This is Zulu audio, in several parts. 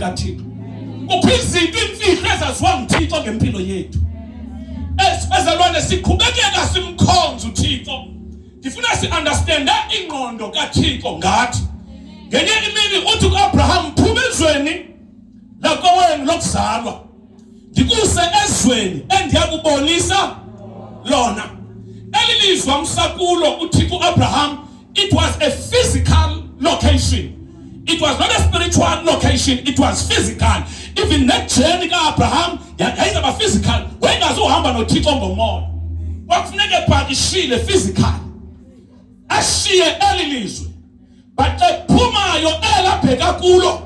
kaThixo. Kukho izinto imfihlo ezaziwa nguThixo ngempilo yethu. Esibazalwane siqhubekeka simkhonza uThixo. Ndifuna si-understande ingqondo kaThixo ngathi. Ngenye imini uthi ku-Abraham, phuma ezweni lakowenu lokuzalwa, ndikuse ezweni endiyakubonisa lona. Eli lizwe amsakulo uThixo u-Abraham, it was a physical location. It was not a spiritual location, it was physical. Even that journey ka-Abraham yayizaba physical. Wayengazuhamba noThixo ngomoya. Kwakufuneka epakishile physical. Ashiye eli lizwe. But ephumayo elabheka kulo.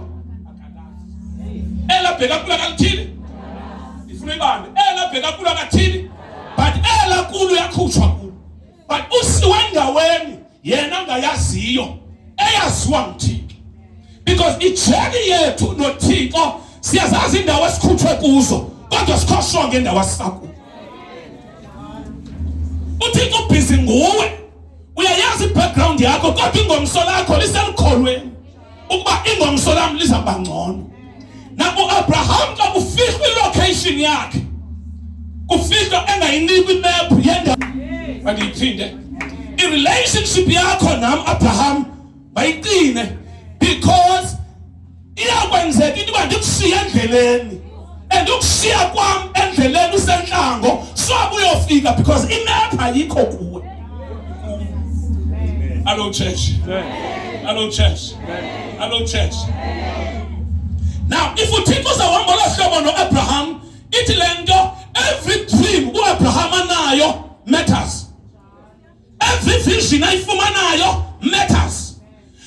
Elabheka kulo kathini? Ifuna ibambe. Elabheka kulo kathini? But ela kulo yakhutshwa kulo. But usiwendaweni yena ngayaziyo eyaziwa nguThixo. Because ijeni yethu noThixo siyazazi indawo esikhutshwe kuzo, kodwa sikhoshwa ngendawo esisakuyo. uThixo busy nguwe. Uyayazi background yakho, kodwa ingomso lakho liselukholweni ukuba ingomso lami lizaba ngcono. Naku Abraham xa kufihla ilocation yakhe, kufihla engayinikwa imap yendawo. Bandiphinde i-relationship yakho nami Abraham bayiqine, because iyakwenzeka into uba ndikushiya endleleni, and ukushiya kwam endleleni usenhlango sobe uyofika because imap ayikho kuwe. Hello church. Hello church. Hello church. Now if uThixo uzawuhambalohlobo no-Abraham, ithi le nto, every dream u-Abraham anayo matters. Every vision ayifumanayo matters.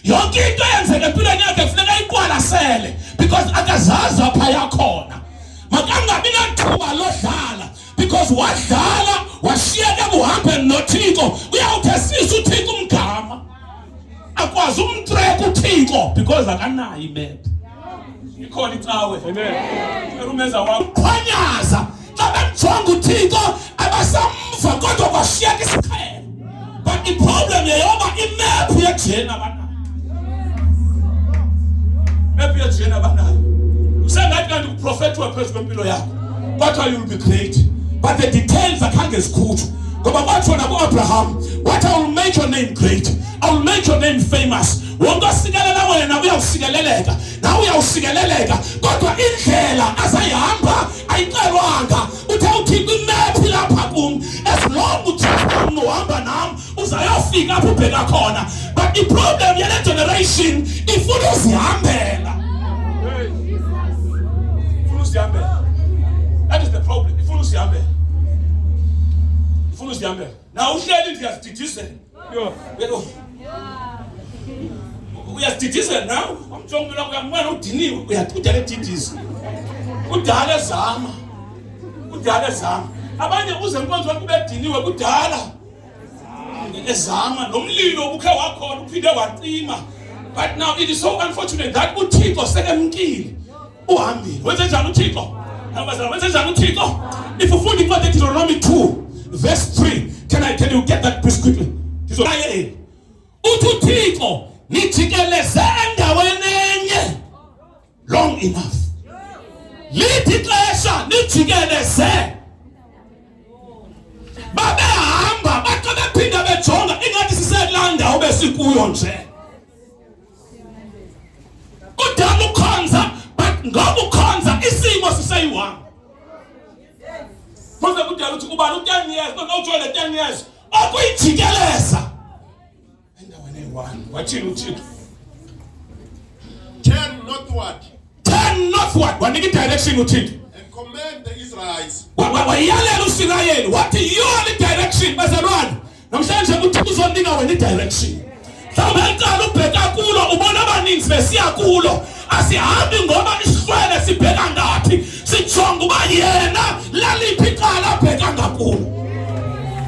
Yonke into eyenzeka empilweni yakhe kufuneka iqwalasele, because akazazi apha yakhona. Makangabi nathuba lodlala, because wadlala washiyeka buhambeni noThixo, uyawuthesisa uThixo umgama. Akwazi umtreka uThixo because akanayo imap. Ikhona icawe. Amen. Erumeza wakhwanyaza xa bemjonga uThixo abasamva kodwa kwashiyeka isiqhelo. But the problem yeyoba imap yejeni abanayo. Map yejeni abanayo. Usengathi kanti uprofethi wephezu kwempilo yakho, kodwa you will be great. But the details akhange zikhutshwe. Ngoba kwathona ku-Abraham, what I will make your name great, I will make your name famous. Wonke osikelela wena uyawusikeleleka, nawe uyawusikeleleka, kodwa indlela azayihamba ayicelwanga. Uthe uThixo imap lapha kum, as long uThixo uhamba nami uzayofika apho ubheka khona. But the problem yale generation ifuna uzihambela. Ifuna uzihambela. That is the problem. Ifuna uzihambela. Ifuna uzihambela. Now uhleli ndiyazididizela. Yebo. Uyazididizela now. Amjongela kuyamwana udiniwe, uyaqhudela edidiza. Kudala zama. Kudala zama. Abanye uze inkonzo wakho bediniwe kudala. Ezama nomlilo ubukhe wakhona uphinde wacima. But now it is so unfortunate that uThixo sekemkile. Uhambile. Wenze njani uThixo? Wenze njani uThixo? If you find the Deuteronomy 2 verse 3, can you get that please quickly? uThixo nijikeleze endaweni enye long enough. Lithi xesha nijikeleze. Babehamba bathi bephinda bejonga ingathi sisekulanda obesikuyo nje. Kudala ukhonza, but ngoba ukhonza isimo siseyiwanga. Mase kudala uthi kuba u10 years, no ujole 10 years, okuyijikeleza. Endaweni eyi-1. Wathini uThixo? Turn northward. Turn northward. Wanika i-direction uThixo. And command the Israelites. Wayalela uSirayeli wathi yona i-direction bazalwane. Namhlanje uThixo uzonika wena i-direction. Mhlawumbe ubheka kulo ubona abaningi besiya kulo. Asihambi ngoba isihlwele sibheka ngathi, sijonga uba yena laliphi icala abheka ngakulo.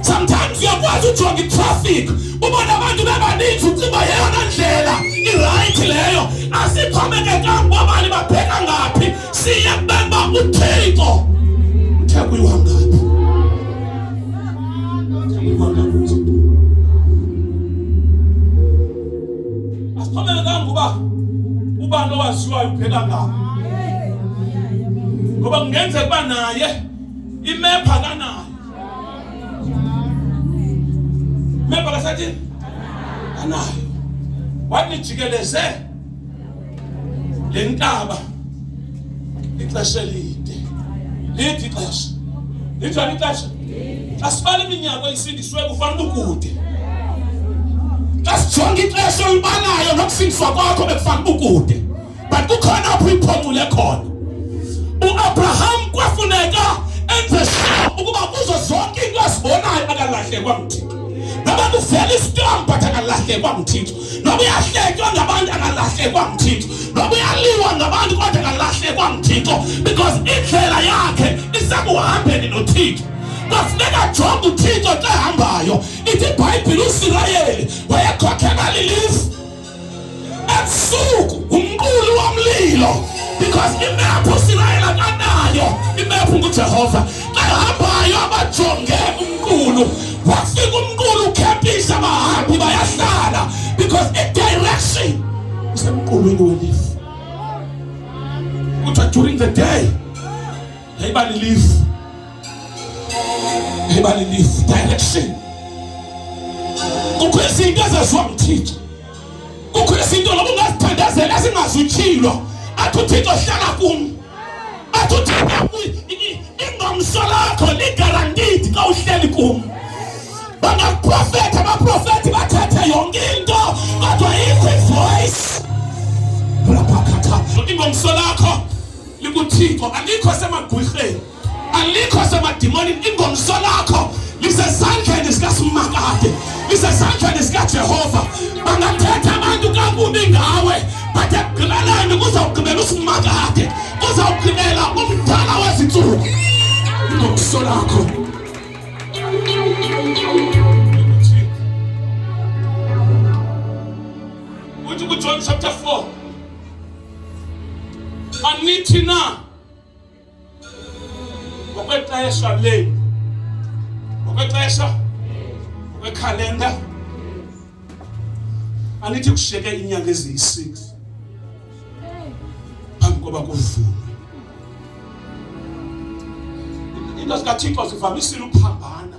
Sometimes uyakwazi ujonga i-traffic, ubona abantu bebaninzi ucinga yeyona ndlela i-right leyo. Asikhomekekanga ngobani babheka ngaphi, siye kubemba uThixo uthe kuyihangaphi. Asikhomekekanga uba ubantu owaziwayo ubheka ngapha. Ngoba kungenzeka kuba naye imepha kanayo. Mepha kasathi anayo. Wathi jikeleze lentaba ixesha elide. Lithi ixesha. Linjani ixesha? Asibale iminyaka isindiswe kufanele ukude. Asijonge ixesha olibanayo nokusindiswa kwakho bekufanele ukude. But kukhona apho iphongule khona. uAbraham kwafuneka enze sure ukuba kuzo zonke into asibonayo akalahlekwa nguThixo. Noma kuvela istorm but akalahlekwa nguThixo. Noma uyahletywa ngabantu akalahlekwa nguThixo. Noma uyaliwa ngabantu kodwa akalahlekwa nguThixo because indlela yakhe isakuhambeni noThixo. Kwafuneka jonge uThixo xa ehambayo. Ithi iBhayibhile uIsirayeli wayekhokhela lilifu ebusuku umqulu womlilo because imephu uIsirayeli akanayo. Imephu nguJehova xa ehambayo abajonge umqulu. Wafika umqulu ukhephisha abahambi bayahlala because i-direction isemqulwini welifu. Kuthiwa during the day yayibani lifu. Yayibani lifu direction. Kukho izinto ezaziwa nguThixo. Kukho izinto loba ungazithandazela ezingazuthilwa. Athi uThixo hlala kum. Athi uThixo ingomso lakho li-guaranteed xa uhleli kum. Bangaprofetha abaprofethi bathathe yonke into kodwa yikho ivoice. Ingomso lakho likuThixo, alikho semagwirheni, alikho semadimoni. Ingomso lakho lisezandleni zikaSimakade, lisezandleni zikaJehova. Bangathetha abantu kakubi ngawe but ekugqibeleni kuzawugqibela uSimakade, kuzawugqibela umdala wezintsuku. Ingomso lakho John chapter 4. Anithi na ngokwexesha lenu, ngokwexesha, ngokwekhalenda, anithi kushiyeke inyanga eziyi-6 phambi koba kuvunwe. Into zikaThixo zivamisile ukuphambana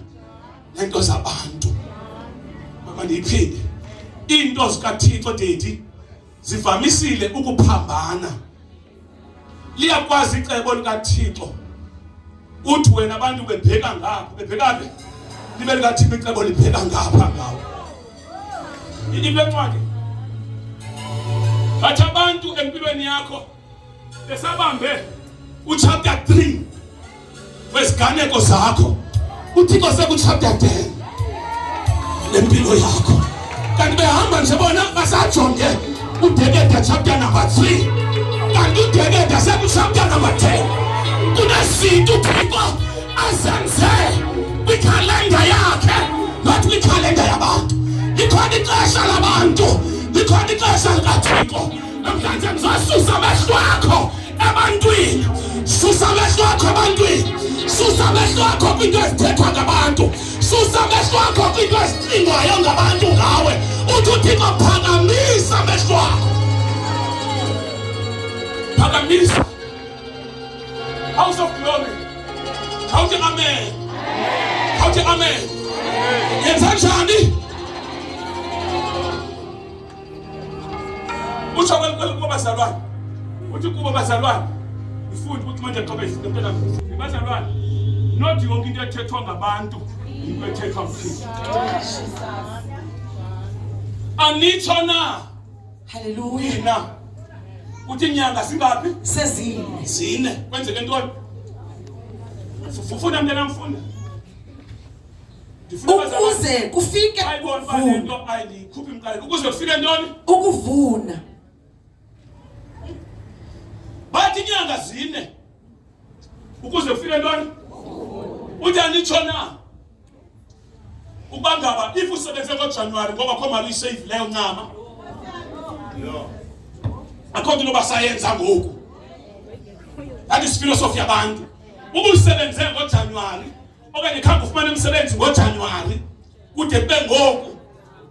nento zabantu. Mama ndiyiphinde. Into zikaThixo dedi zivamisile ukuphambana. Liyakwazi icebo likaThixo uthi wena abantu bebheka ngapha, bebhekabe libe likaThixo icebo libheka ngapha ngawo. Into encwadi bathi abantu empilweni yakho besabambe uchapter 3 wesiganeko zakho. uThixo sekuchapter 10 lempilo yakho. Kanti behamba nje bona basajonge uDekeda chapter number 3. Kanti uDekeda sekuchapter number 10. Kunezinto uThixo azenze kwikhalenda yakhe, not kwikhalenda yabantu. Likhona ixesha labantu, likhona ixesha likaThixo. Namhlanje ngizasusa amehlo akho ebantwini. Susa amehlo akho ebantwini. Susa amehlo akho kwinto ezithethwa ngabantu. Susa amehlo akho kwinto ezicingwayo ngabantu ngawe. Uthi uThixo phakamisa amehlo akho. Phakamisa. House of glory. Shout amen. Shout amen. Yenza njani? Uthi kuba bazalwane. Uthi kuba bazalwane. Ifundi ukuthi manje qobe izinto phela. Bazalwane. Not yonke into ethethwa ngabantu into ethethwa nguThixo. Anitsho na. Hallelujah. Na. Uthi inyanga singaphi? Sezine. Zine. Kwenzeke ntoni? Ufuna mntana mfunda. Ukuze kufike ukuvuna. Ayikhuphi imqala. Ukuze kufike ntoni? Ukuvuna. Bathi inyanga zine. Ukuze kufike ntoni? Uthi anitsho na. Ubangaba if usebenze ngoJanuary ngoba khoma lisave leyo ncama. Akho into basayenza ngoku. That is philosophy yabantu. Ubusebenze ngoJanuary okanye khamba ufumana umsebenzi ngoJanuary kude kube ngoku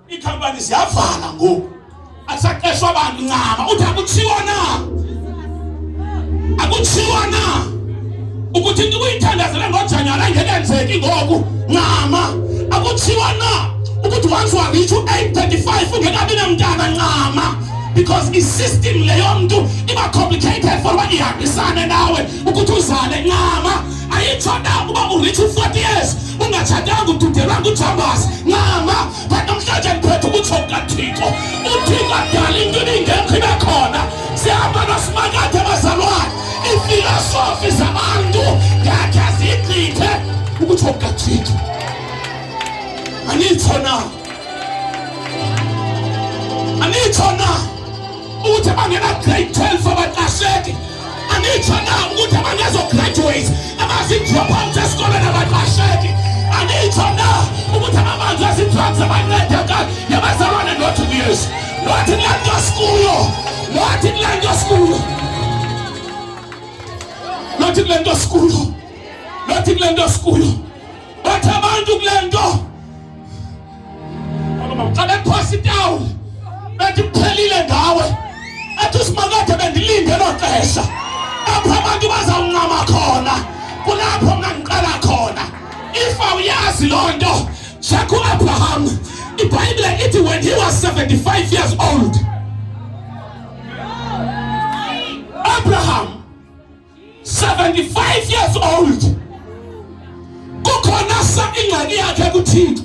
icompany ziyavala ngoku. Asaqeshwa abantu ncama. Uthi akutshiwo na. Akuthiwa na ukuthi ukuyithandazela ngoJanuary ngekenzeki ngoku ncama. Akuthiwa na ukuthi once wareach 835 ungekabi nemntana ncama. Because the system leyomntu iba complicated for what ihambisane nawe ukuthi uzale ncama. Ayitsho na ukuba ureach 40 years ungatshadanga ududelwa ngujambas ncama. But namhlanje ndiphethe ukutsho kukaThixo. uThixo adala into ingekho ibe khona. Sihamba nosimakade bazalwane. Ifilosofi zabantu ngakhe zigqithe ukutsho kukaThixo. Anitsho na ukuthi abangena grade 12 abaqasheki. Anitsho na ukuthi abangezo graduates abazidrop out esikoleni abaqasheki. Anitsho na ukuthi ababantu azidrugs abancedeka yabazalwane not years. Not in Lando school. Not in Lando school. Not in Lando school. Not in Lando school. But abantu kulento. Kada post down. Bethi phelile ngawe. Athi simakade bendilinde loxesha. Apha abantu bazawuncama khona. Kulapho ngangiqala khona. If awuyazi lonto, check uAbraham. iBhayibhile ithi when he was 75 years old. Abraham 75 years old. Kukhona sa ingxaki yakhe kuThixo.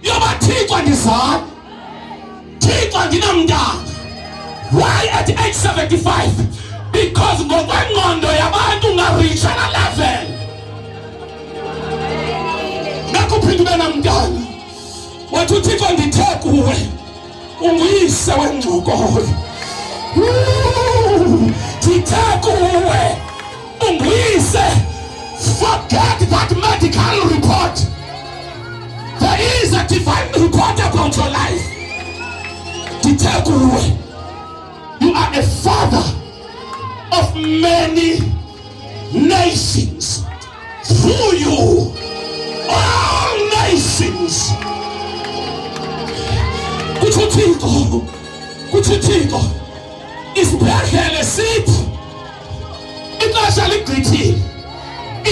Yoba Thixo ndizala. Thixo ndinamntana. Why at age 75? Because ngokwengqondo yabantu ungareacha na level. Nakuphinda ube namntana. Wathi uThixo ndithe kuwe unguyise wengxokolo. Ndithe kuwe unguyise. Forget that medical report. There is a divine report about your life. Ndithe kuwe you are a father of many nations. Through you, all nations. Kuthixo isibhedlele sithi ixesha ligqithile.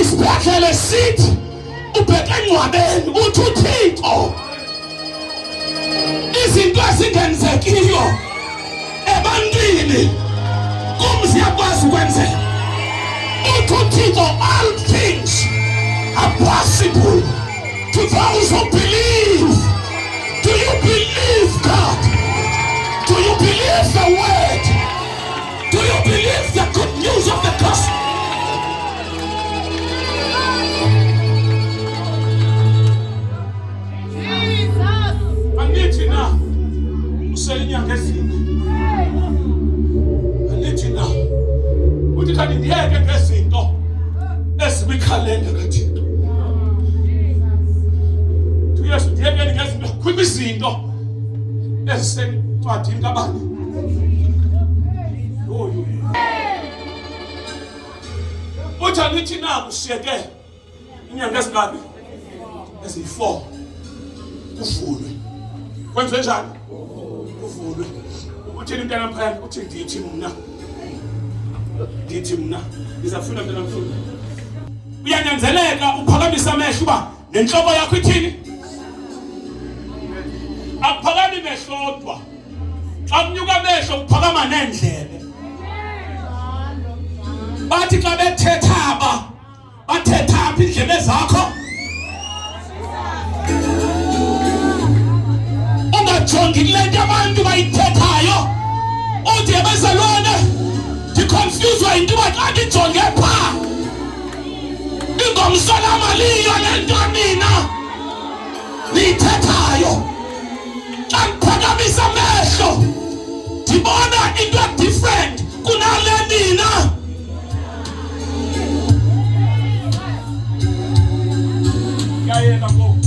Isibhedlele sithi ubheke engcwabeni uthi uThixo izinto ezingenzekiyo ebantwini kumzi yakwazi ukwenzeka. Uthi uThixo all things are possible to those who believe. Do you believe God? Do you believe the word? Do you believe the good news of the gospel? Anithi na uselinyanga ezinde. Anithi na uthi kanti ndiyeke ngezinto ezibikhalenda kaThixo. Yesu ndiyeke ngezinto kwizinto ezisencwadini kabani. Uthi anithi na usiyeke inyanga ezingaphi? Eziyi4. Kuvulwe. Kwenziwe njani? Kuvulwe. Uthini mntana mphaya? Uthi ndithi mna ngizafuna mntana mfuna. Uyanyanzeleka uphakamise amehlo uba nenhloko yakho ithini? Akuphakami mehlodwa. Xa kunyuka amehlo uphakama nendlebe. Bathi xa bethetha bathetha apha indlebe zakho. Ungajongi kule nto abantu bayithethayo. Uthi abazalwane ndiconfused into uba xa ndijonge phaa ingomsolamaliyo le nto nina niyithethayo. Xa ndiphakamisa amehlo ndibona into different kunale nina. Yayeka ngoku.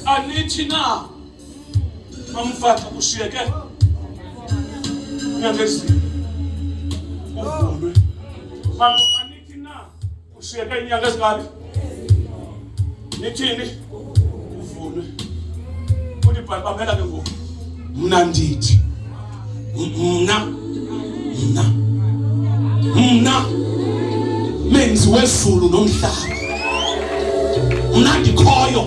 Anithi na mamfaka kushiyeke inyanga ezinde uvulwe. Anithi na ushiyeke inyanga ezingaphi? Nithini? Uvulwe. Uthi bamela ke ngoku. Mna ndithi mna umenzi wezulu nomhlaba. Mna ndikhoyo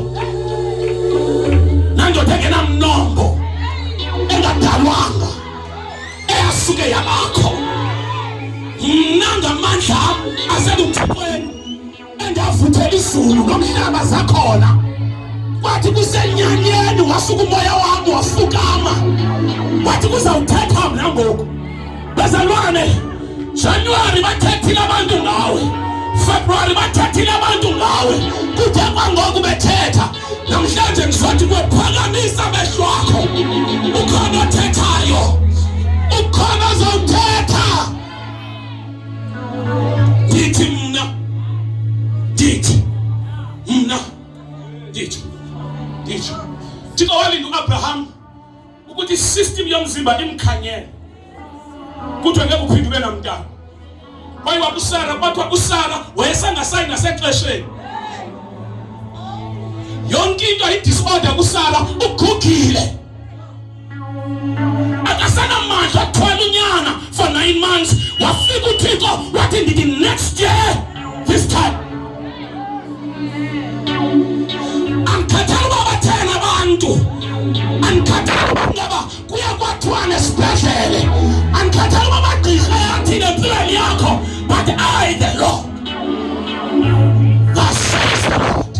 nandoda engenamnombo engadalwanga eyasuke yabakho. Mna ngamandla aselumthweni endavuthela izulu nomhlaba zakhona. Wathi kusenyanyeni wasuka umoya wami wafukama. Wathi kuzawuthetha mna ngoku. Bazalwane, January bathethile abantu ngawe, February bathethile abantu ngawe, kude kwangoku bethetha. Namhlanje ngizothi kwephakamisa amehlo akho. Ukhona othethayo, ukhona ozothetha. Ndithi Thixo walinda uAbraham ukuthi isystem yomzimba imkhanyele. Kuthiwe ngeke uphinde ube namntana. Kwayiwa kuSara, kwathiwa uSara wayesangasayi nasexesheni. Yonke into ayidisorder kuSara ugugile. Akasanamandla athwala unyana for 9 months. Wafika uThixo wathi ndithi next year this time. Ankathala babathena abantu. Ankathala baba kuya kwathwana esibhedlele. Ankathala babagqirha yathi empilweni yakho. But I, the Lord, thus says the Lord,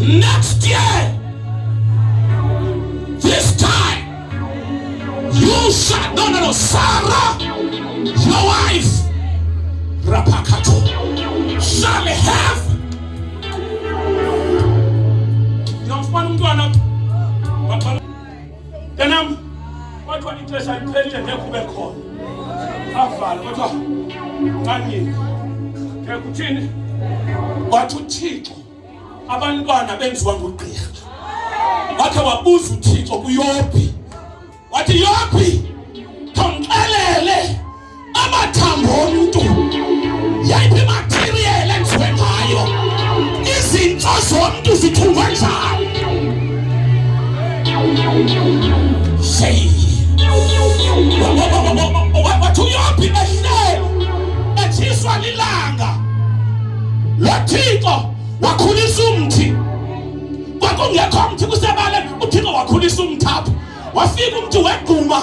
next year this time you shall, no, Sarah, your wife, Rapakato, shall have. Then what one interest I tell you and back home. Afal, what ngani? Ngekuthini? Wathi uThixo abantwana benziwa ngugqirha. Wakhe wabuza uThixo kuYobhi. Wathi Yobhi, khonxelele amathambo omuntu. Yayiphi material enziwe ngayo? Izinto zomuntu zithungwa njani? Say wathi uYobhi ehlele ethiswa lilanga. Lo-Thixo wakhulisa umthi. Kwakungekho mthi kusebale, uThixo wakhulisa umthapho. Wafika umthi wegquma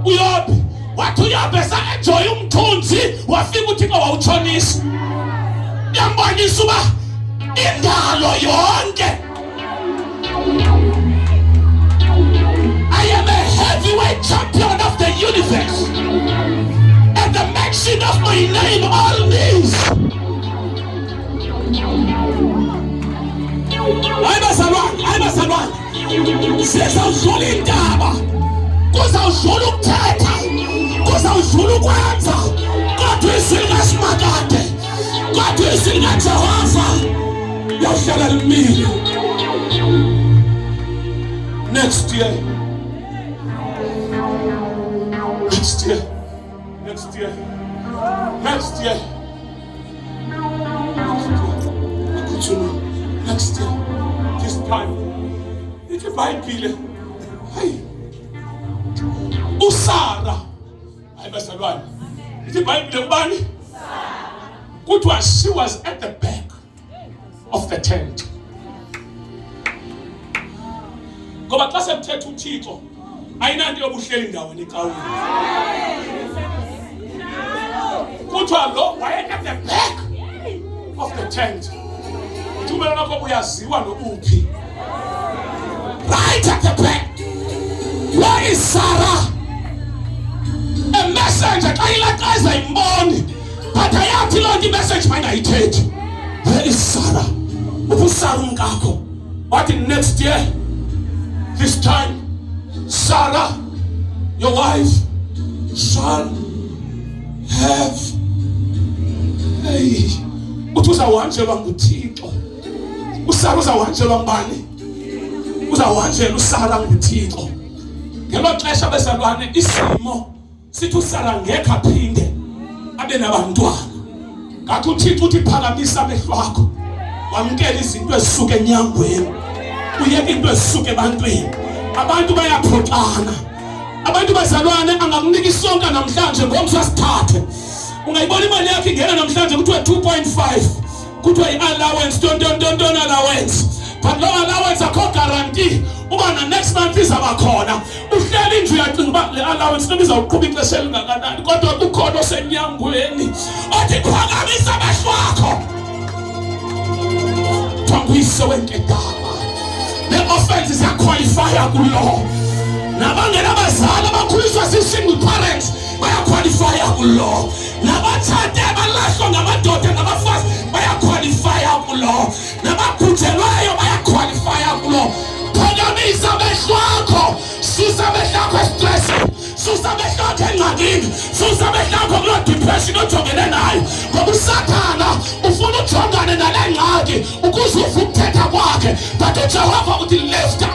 uYobhi. Wathi uYobhi esa-enjoy umthunzi, wafika uThixo wawutshonisa. Yambonisa uba indalo yonke. I am a heavyweight champion of the universe, and the mention of my name all means. Ayibazalwane, sizawudlula indaba, kuzawudlula ukuthetha, kuzawudlula ukwenza, kodwa izwi likaSimakade, kodwa izwi likaJehova liyawuhlala limile. Next year. Next year. This time. It's a Bible. Hey. Usara. I must have one. It's a Bible. Ubani. She was at the back of the tent. Ngoba xa semthetha uThixo ayinanto yobuhleli ndaweni ecaweni. Kuthiwa lo waye at the back of the tent. Uthumela nakho uyaziwa nobuphi. Right at the back. Where is Sarah? A messenger xa ilaqaza imboni. But ayathi lo nto message mayingayithethi. Where is Sarah? USarah umkakho. What in next year? This time, Sarah, your wife, shall have. Hey, uzawanjelwa nguThixo. USarah uzawanjelwa ngubani? Uzawanjelwa uSarah nguThixo. Ngelo xesha bezalwane isimo sithi uSarah ngeke aphinde abe nabantwana. Ngathi uThixo uthi phakamisa amehlo akho. Wamkela izinto ezisuka enyangweni. Uyeke into ezisuka ebantwini. Abantu bayaphoxana. Abantu bazalwane angakunika isonka namhlanje ngomso sithathe. ungayibona imali yakhe ingena namhlanje kuthiwa 2.5 kuthiwa i-allowance don't allowance, but lo allowance akho guarantee uba na next month izaba khona. Uhleli nje uyacinga uba le allowance noma izawuqhuba ixesha elingakanani, kodwa kukhona osenyangweni othi phakamisa amehlo akho uyise wenkegama. Le-offense isiyaqualifya kulo. Nabangena abazali abakhuliswa si-single parents bayaqualifya kulo. Nabatshate abalahlwa ngamadoda nabafazi bayaqualifya kulo. Nababhujelweyo bayaqualifya kulo. Phakamisa amehlo akho, susa amehlo akho estressini, susa amehlo akho engxakini, susa amehlo akho kuloo depression ojongene nayo, ngoba usathana ufuna ujongane nale ngxaki ukuze uve ukuthetha kwakhe. But uJehova uthi lift up.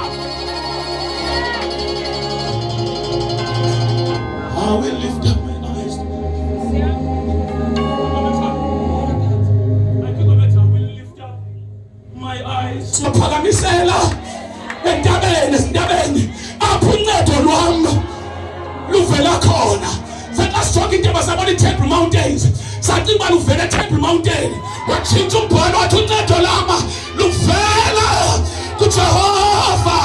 I will lift up my eyes. I will lift up my eyes. Sophakamisela entabeni apho uncedo lwam luvela khona. Sasithoka into basabona i-Temple Mountains, sacinga uba luvela e-Temple Mountain, watshintsha umbhalo wathi uncedo lama luvela kuJehova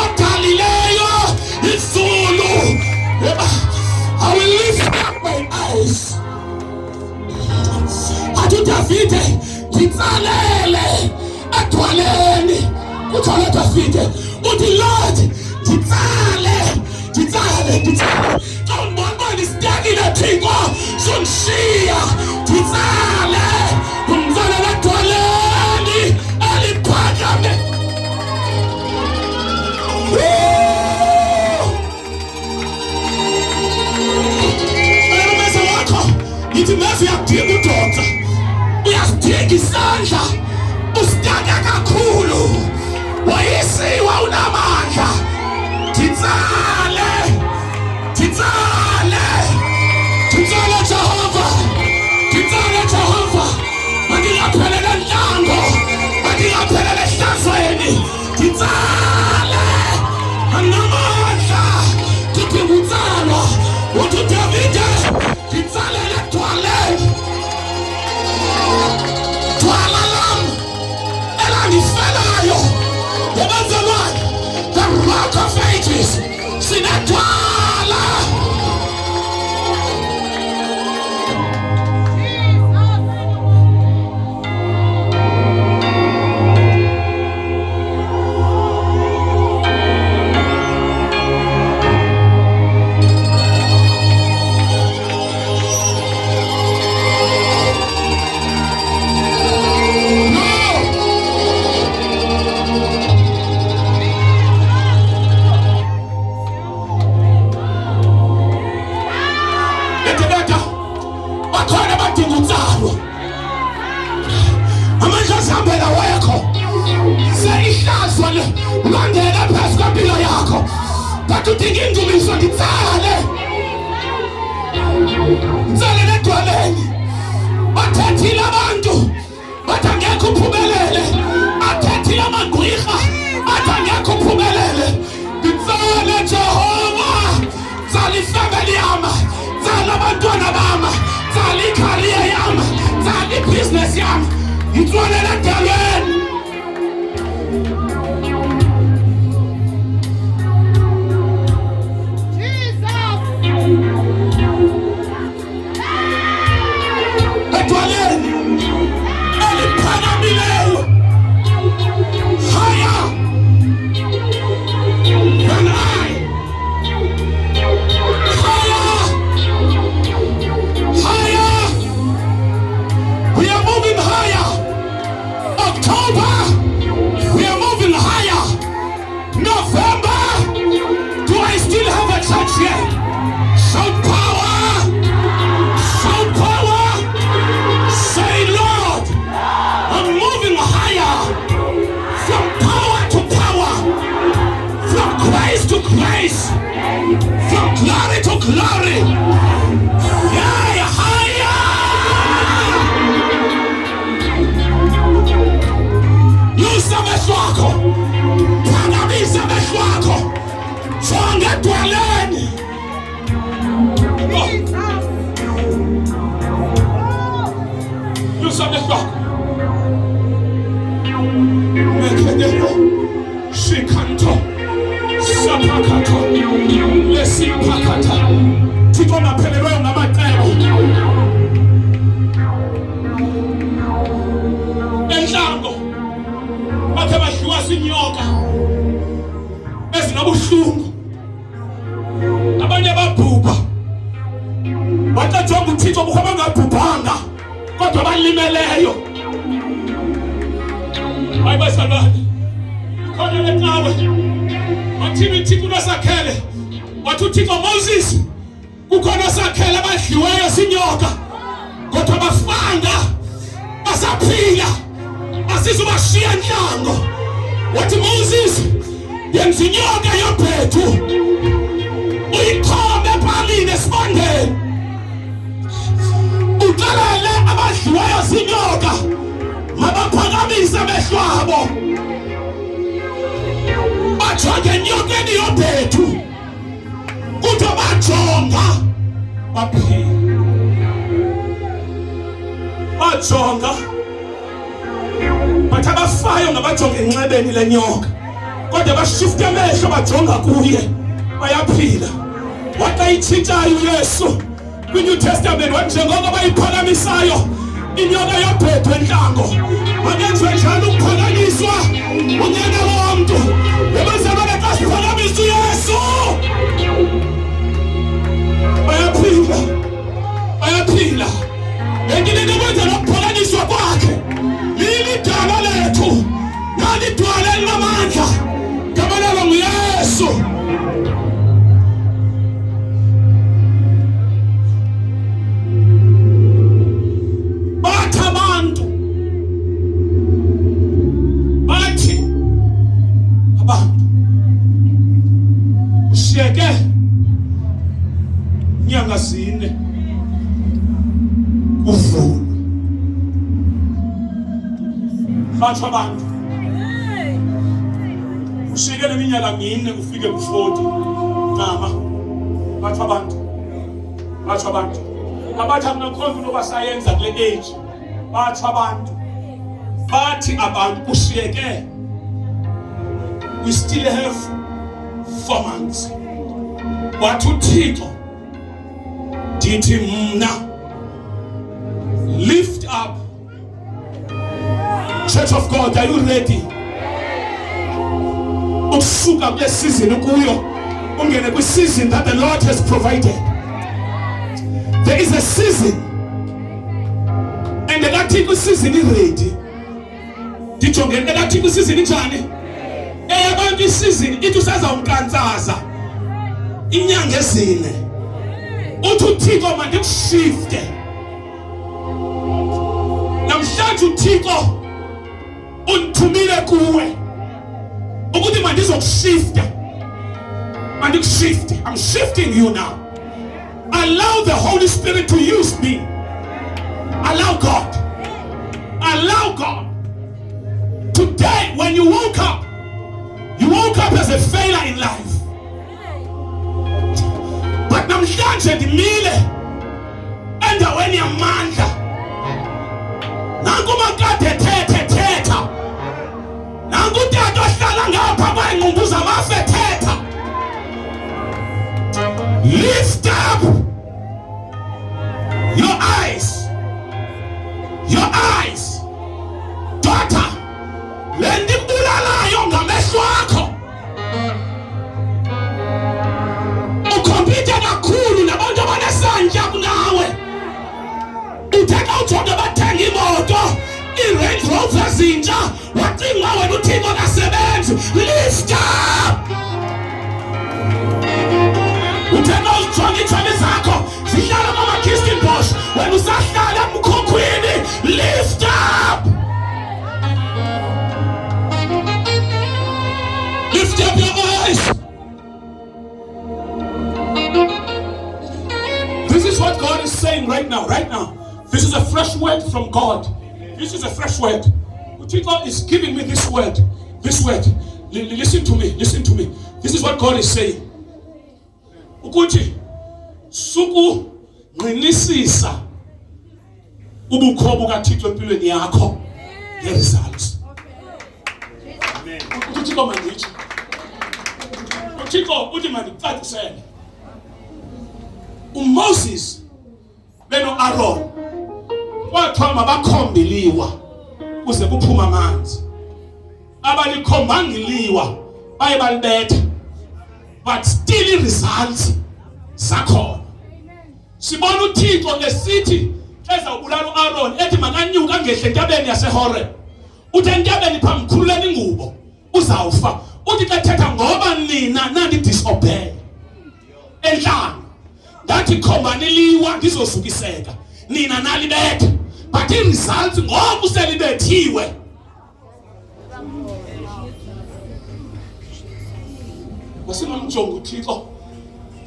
odalileyo izulu. I will lift up my eyes. Athi uDavide ngitsalele edwaleni. Uthole Davide uthi Lord ngitsale. Xa umbona isityakile Thixo songishiya ngitsale. Ngitsalele edwaleni eliphakame. Ayomeza wakho yithi mase uyakudinga udoda, uyasidinga isandla, usidaka kakhulu, wayisiwa unamandla. Ngitsale Jehova, ngitsale Jehova. Mandingaphelele nhlango, mandingaphelele ehlazweni. Ngitsale anamandla, ngidinga utsalwa. Uthi uDavide ngitsalele edwaleni. Dwala lam elangifelayo, ngebenzelwane, the Rock of Ages, sinedwala. Ungangena phezu kwempilo yakho, but udinga indumiso. Ngitsale edwaleni. Bathethile abantu bathi angekho uphumelele, athethile amagqwirha athi angekho uphumelele. Ngitsale Jehova, tsala ifamily yami, tsala abantwana bami, tsala icareer yami, tsala ibhizinesi yami. Ngitswalela edwaleni. Bakajonga uThixo bukhoma ngabhubhanga kodwa balimeleyo. Hayi basalwane. Khona leqhawe. Wathini uThixo usakhele. Wathi uThixo Moses kukhona sakhele abadliweyo sinyoka. Kodwa bafanga basaphila. Asizubashiya nyango. Wathi Moses yenza inyoka yobhethu. Uyikhombe phalini esibandeni. Uqalele abadliweyo sinyoka. Mabaphakamise amehlo abo. Bajonge enyokeni yobhethu. Kuthi bajonga baphila. Bajonga bathi abafayo ngabajonga enxebeni lenyoka. Kodwa bashifte amehlo bajonga kuye bayaphila. Watayitshintshayo uYesu kwiNew Testament wathi njengoko bayiphakamisayo inyoka yobhethu entlango makenziwe njalo ukuphakanyiswa unyana womntu. Ebazalwane xa siphakamisa uYesu bayaphila bayaphila. Endile nokwenza nokuphakanyiswa kwakhe lilidala lethu nalidwala elinamandla gama lalo nguYesu. Ushiyeke nyanga zine uvuna. Bathi abantu ushiyeke leminyaka mine ufike ku-40 nama. Bathi abantu abathi akunakhona into basayenza kule age. Bathi abantu ushiyeke we still have 4 months. Wathi uThixo ndithi mna lift up. Church of God, are you ready? Ukusuka kule season ukuyo ungene kwi season that the Lord has provided. There is a season and the season is ready. Ndijonge the season njani? Abantu isizini ithi usaza umkantsaza inyanga ezine. Uthi uThixo manje kushifte. Namhlanje uThixo unithumile kuwe ukuthi manje izokushifta. Manje kushifte. I'm shifting you now. Allow the Holy Spirit to use me. Allow God. Allow God. Today when you woke up as a failure in life. But namhlanje ndimile endaweni yamandla. Nanku makade thetha. Nanku tata ohlala ngapha kwayingqumbuza mafe thetha. Lift up your eyes. Your eyes. Daughter, lendi mbulalayo ngamehlo akho. Ukompite kakhulu nabantu abanesandla kunawe. Uthetha ujonge bathenga imoto, i-Range Rover zintsha, wacinga wena uThixo kasebenzi. Lift up. Uthetha ujonge itshomi zakho zihlala ngama-Kirstenbosch wena usahlala emkhokhwini. Lift up. Lift up your eyes. This is what God is saying right now. This is a fresh word from God. This is a fresh word. God is giving me this word. Listen to me. This is what God is saying. Ukuthi suku nqinisisa ubukho bukaThixo empilweni yakho nge-results. Amen. Uthixo mandithi. Uthixo uthi mandicacisele. uMoses beno Aaron kwathiwa mabakhombeliwa kuze kuphuma amanzi. Abalikhomangiliwa baye balibetha, but still results zakhona. Sibona uThixo esithi ezawubulala uAaron ethi makanyuka ngehle entabeni yaseHoreb. Uthi entabeni phamkhululeni ingubo uzawufa. Uthi xa thetha ngoba nina nandi disobey. Enhlanga ngathi khombani liwa ngizosukiseka. Nina nalibetha. But i-results ngoba uselibethiwe. Wasimamjonga uThixo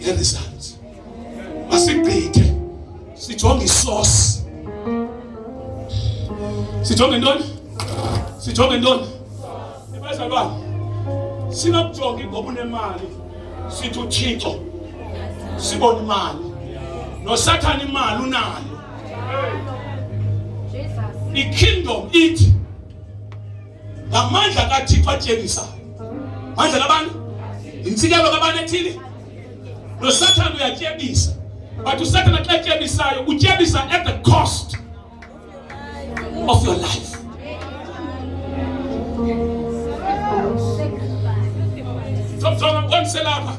nge-results. Masigqithe sijonge isource. Sijonge ntoni? Sijonge ntoni? Ebazalwane, sinokujonga ngoba unemali sithi uThixo sibona imali. NoSathane imali unayo. I-kingdom ithi ngamandla kaThixo atyebisayo. Mandla kabani? Insikelo kabani ethile? NoSathane uyatyebisa. But uSathane xa etyebisayo utyebisa at the cost of your life. So lapha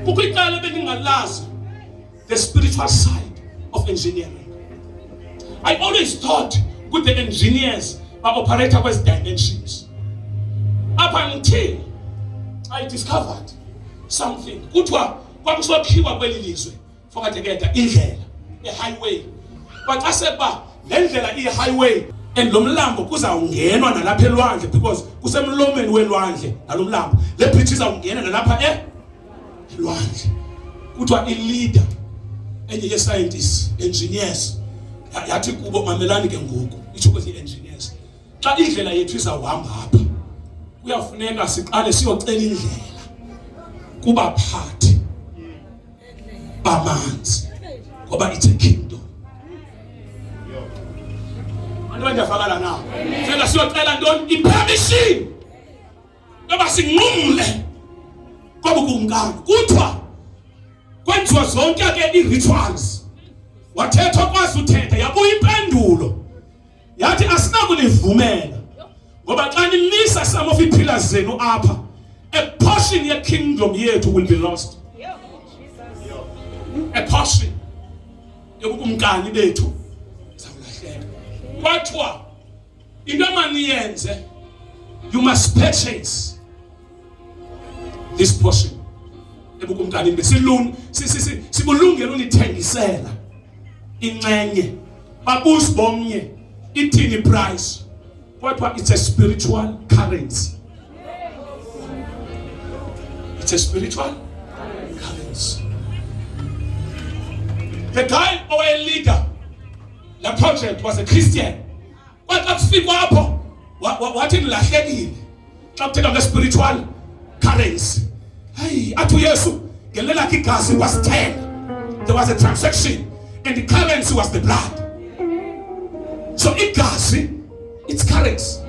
ukuyiqala bengingalazi the spiritual side of engineering. I always thought with the engineers operate with dimensions. Up until I discovered something. Kuthiwa kwakusokhiwa kweli lizwe fokatheketa indlela highway. But aseba le ndlela highway and lo mlambo kuzawungenwa nalapha elwandle because kusemlomeni welwandle nalo mlambo. Le bridge izawungena nalapha elwandle. Kuthiwa i-leader enye ye-scientists, engineers yathi kubo mamelani ke ngoku itsho kwezi engineers. Xa indlela yethu izawuhamba apha kuyafuneka siqale siyocela indlela kubaphathi bamanzi ngoba it's a kingdom. Abantu bayafakala na. Sela siyocela ntoni? I-permission yoba sinqumle ngoba kumkani. Kuthiwa kwenziwa zonke ke i-rituals. Wathetha kwazi uthetha yabuya impendulo. Yathi asinakulivumela ngoba xa nimisa some of i-pillars zenu apha a portion ye kingdom yethu will be lost. A portion yobukumkani bethu zawulahleka. Kwathiwa into emaniyenze you must purchase this portion ebukumkani besilun sibulungela unithengisela incenye babusi bomnye ithini price. Kwathiwa it's a spiritual currency. It's a spiritual currency. The guy or a leader, the project was a Christian. What up speak hapo? What in lahlekile? Xa kuthetha nge spiritual currency. Hey, atu Yesu ngelela igazi was 10. There was a transaction and the currency was the blood. So igazi it's currency.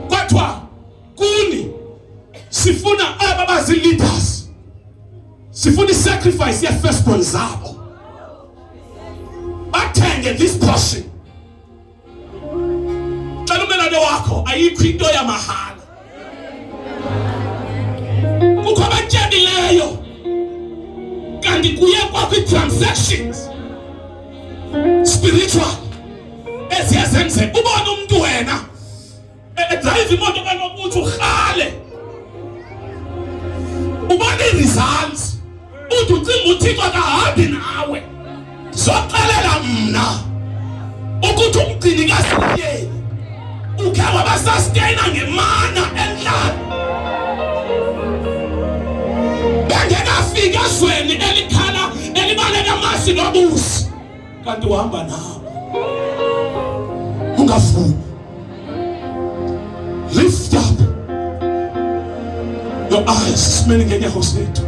Kwathiwa kuni sifuna aba bazi leaders. Sifuna sacrifice ya firstborn zabo. Bathenge this portion. Xa umelane wakho ayikho into yamahala. Kukho abatyebileyo kanti kuye kwakho i-transactions spiritual eziyazenze. Ubona umuntu wena edrive imoto kanokuthi urhale ubona i-results uthi ucinga uThixo akahambi nawe. Zoxelela mna ukuthi umgcini kaSiyeni ukhe wabasustain ngemana endlala bengekafika ezweni elikhala elibaleka amasi nobusi kanti uhamba nawe. Ungafuni. Lift up your eyes. Simeni ngenyawo zethu.